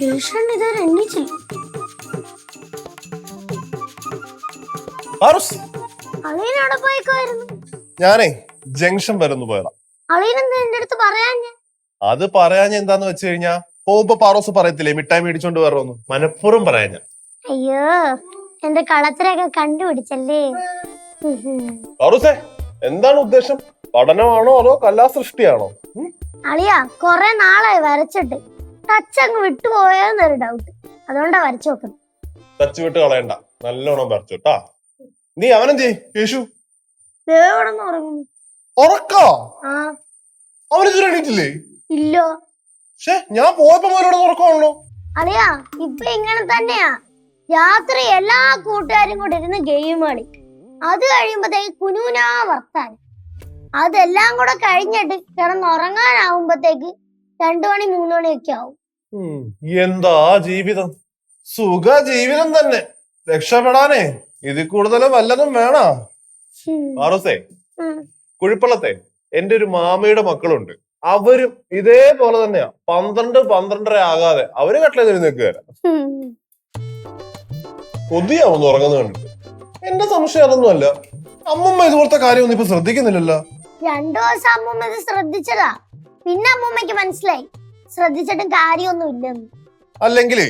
ഇതുവരെ എണ്ണിച്ചില്ല. അളിയനവിടെ പോയേക്കുമായിരുന്നു. ഞാനേ ജംഗ്ഷൻ വരെ ഒന്ന് പോയതാ. അളിയനെന്താ എന്റെ അടുത്ത് പറയാഞ്ഞ? അത് പറയാഞ്ഞ എന്താന്ന് വെച്ച് കഴിഞ്ഞാ പോകുമ്പോ പാറോസ് പറയത്തില്ലേ മിഠായി മേടിച്ചോണ്ട് വരണോന്ന്, മനപ്പുറം പറയാഞ്ഞ. അയ്യോ, എന്റെ കളത്തിലൊക്കെ കണ്ടുപിടിച്ചല്ലേ. പാറോസേ, എന്താണ് ഉദ്ദേശം? പഠനമാണോ അതോ കലാസൃഷ്ടിയാണോ? അളിയാ, കൊറേ നാളായി വരച്ചിട്ട് ടച്ച് അങ്ങ് വിട്ടുപോയോന്നൊരു ഡൗട്ട്, അതുകൊണ്ടാ വരച്ചു നോക്കുന്നത്. ടച്ച് വിട്ട് കളയണ്ട, നല്ലോണം വരച്ചോട്ടാ. നീ അവനെന്തേ കേശു? ഉറങ്ങുന്നു. ഉറക്കാ? അവനിതുവരെ എണീറ്റില്ലേ? ഇല്ല. ഞാൻ പോയപ്പോ മോനോട് ഉറക്കമാണല്ലോ. അളിയാ, ഇപ്പൊ ഇങ്ങനെ തന്നെയാ. രാത്രി എല്ലാ കൂട്ടുകാരും കൂടെ ഇരുന്ന് ഗെയിം കളി, അത് കഴിയുമ്പോഴത്തേക്ക് കുനൂനാ വർത്താനം, അതെല്ലാം കൂടെ കഴിഞ്ഞിട്ട് കിടന്നുറങ്ങാനാവുമ്പത്തേക്ക് 2 മണി 3 മണിയൊക്കെ ആവും. എന്താ ജീവിതം, സുഖ ജീവിതം തന്നെ. രക്ഷപ്പെടാനേ ഇതിൽ കൂടുതൽ വല്ലതും വേണ. പാറോസേ, കുഴിപ്പള്ളത്തെ എന്റെ ഒരു മാമയുടെ മക്കളുണ്ട്, അവരും ഇതേപോലെ തന്നെയാ. 12-12:30 ആകാതെ അവര് കട്ടിലേന്ന് നിൽക്കുകയല്ല. കൊതിയാവുന്നു ഉറങ്ങുന്ന കണ്ടിട്ട്. എന്റെ സംശയം അതൊന്നുമല്ല, അമ്മൂമ്മ ഇതുപോലത്തെ കാര്യമൊന്നും ഇപ്പൊ ശ്രദ്ധിക്കുന്നില്ലല്ലോ. 2 ദിവസം അമ്മൂമ്മ ഇത് ശ്രദ്ധിച്ചതാ, പിന്നെ അമ്മൂമ്മക്ക് മനസ്സിലായി ശ്രദ്ധിച്ചിട്ടും കാര്യമൊന്നും ഇല്ലെന്ന്. അല്ലെങ്കിലേ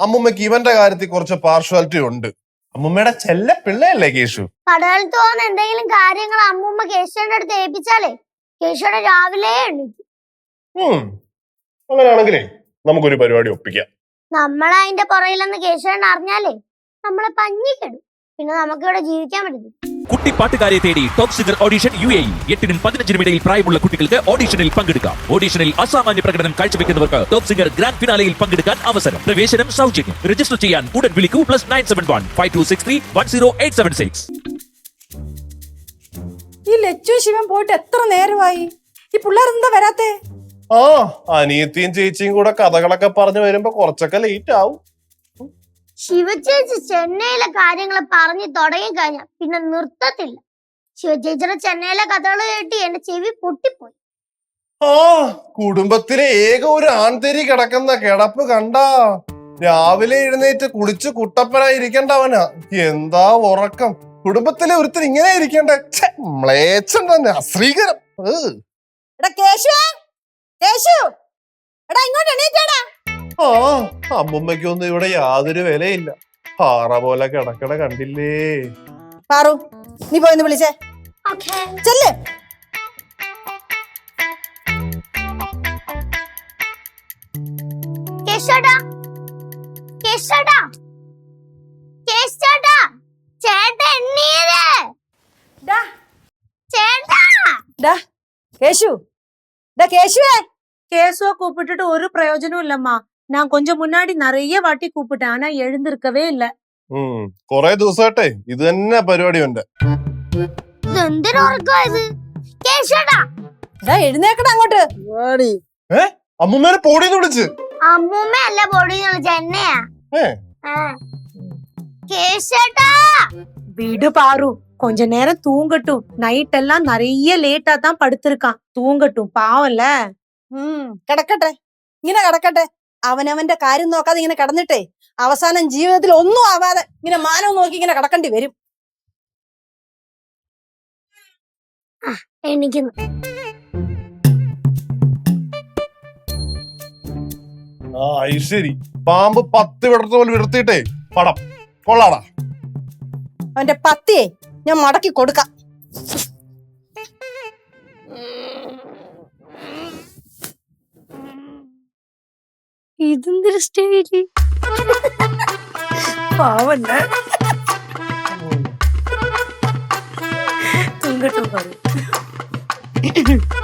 അമ്മൂമ്മക്ക് ഇവന്റെ കാര്യത്തിൽ കുറച്ച് പാർഷ്വാലിറ്റി ഉണ്ട്. അമ്മൂമ്മയുടെ ചെല്ല പിള്ളയല്ലേ കേശു. കടകളിൽ പോകുന്ന എന്തെങ്കിലും കാര്യങ്ങൾ അമ്മൂമ്മ കേശുവിന്റെ അടുത്ത് ഏൽപ്പിച്ചാലേ കേശുവിടെ രാവിലെ എണീക്കും. അങ്ങനെയാണെങ്കിലേ നമുക്കൊരു പരിപാടി ഒപ്പിക്കാം. നമ്മളതിന്റെ പുറകിലെന്ന് കേശുവൻ അറിഞ്ഞാലേ നമ്മളെ പഞ്ഞിക്കെടും, പിന്നെ നമുക്കിവിടെ ജീവിക്കാൻ പറ്റും. കുട്ടി പാട്ടുകാരെ തേടി ടോപ് സിംഗർ ഓഡിഷൻ UAE. 8-നും 15-നും ഇടയിൽ പ്രായമുള്ള കുട്ടികൾക്ക് ഓഡിഷനിൽ പങ്കെടുക്കാം. ഓഡിഷനിൽ അസാമാന്യ പ്രകടനം കാഴ്ചവെക്കുന്നവർക്ക് ടോപ് സിംഗർ ഗ്രാൻഡ് ഫിനാലയിൽ പങ്കെടുക്കാൻ അവസരം. പ്രവേശനം സൗജന്യം. രജിസ്റ്റർ ചെയ്യാൻ ഉടൻ വിളിക്കൂ. +971 5263 10876. ഈ ലച്ചു ശിവൻ പോയിട്ട് എത്ര നേരമായി? ഈ പിള്ളേർ എന്താ വരാത്തെ? അനിയത്തിയും ചേച്ചിയും കൂടെ കഥകളൊക്കെ പറഞ്ഞു വരുമ്പോ കുറച്ചൊക്കെ ലേറ്റ് ആവും. ശിവചേച്ചി ചെന്നൈയിലെ കാര്യങ്ങൾ പറഞ്ഞു തുടങ്ങി കഴിഞ്ഞ പിന്നെ നിർത്തത്തില്ല. ശിവചേച്ചിയുടെ ചെന്നൈയിലെ കഥകൾ കേട്ടി എന്റെ ചെവി പൊട്ടിപ്പോയി. കുടുംബത്തിലെ ഏക ഒരു ആൺതരി കിടക്കുന്ന കിടപ്പ് കണ്ടാ രാവിലെ എഴുന്നേറ്റ് കുളിച്ച് കുട്ടപ്പനായിരിക്കണ്ടവനാ. എന്താ ഉറക്കം! കുടുംബത്തിലെ ഒരുത്തർ ഇങ്ങനെ ഇരിക്കണ്ട, മ്ലേച്ഛം തന്നെ, അശ്രീകരം. അമ്മുമ്മയ്ക്കൊന്നും ഇവിടെ യാതൊരു വിലയില്ല. പാറ പോലെ കിടക്കട കണ്ടില്ലേ. പാറു, നീ പോയെന്ന് വിളിച്ചേ. ചെല്ല്. கேசுவ கூப்பிட்டுட்டு ஒரு பிரயோஜனம் இல்லம்மா. நான் கொஞ்சம் முன்னாடி நிறைய வாட்டி கூப்பிட்டேன், ஆனா எழுந்திருக்கவே இல்ல. കൊറേ ദിവസമായിട്ടെ ഇത് തന്നെ പരിപാടി ഉണ്ട്. എഴുന്നേക്കട അങ്ങോട്ട്. അമ്മൂമ്മേനെ പൊടിന്ന് വിളിച്ച്. അമ്മൂമ്മ അല്ല പൊടിന്ന് വിളിച്ച എന്നെയാ. விடு பாரு, கொஞ்ச நேரம் தூங்கட்டும். நைட் எல்லாம் நிறைய லேட்டா தான் படுத்திருக்கான், தூங்கட்டும் பாவம்ல. കിടക്കട്ടെ, ഇങ്ങനെ കിടക്കട്ടെ. അവനവന്റെ കാര്യം നോക്കാതെ ഇങ്ങനെ കിടന്നിട്ടേ അവസാനം ജീവിതത്തിൽ ഒന്നും ആവാതെ ഇങ്ങനെ മാനവും നോക്കി ഇങ്ങനെ കിടക്കേണ്ടി വരും. എണീക്കുന്നു. ശരി, പാമ്പ് 10 വിടർത്ത പോലെ വിടർത്തിയിട്ടേ പടം കൊള്ളാടാ. അവന്റെ പത്തിയെ ഞാൻ മടക്കി കൊടുക്കാം. ഇതെന്തൊരു സ്റ്റൈല്! പാവല്ല, തൂങ്ങട്ടും പാരു.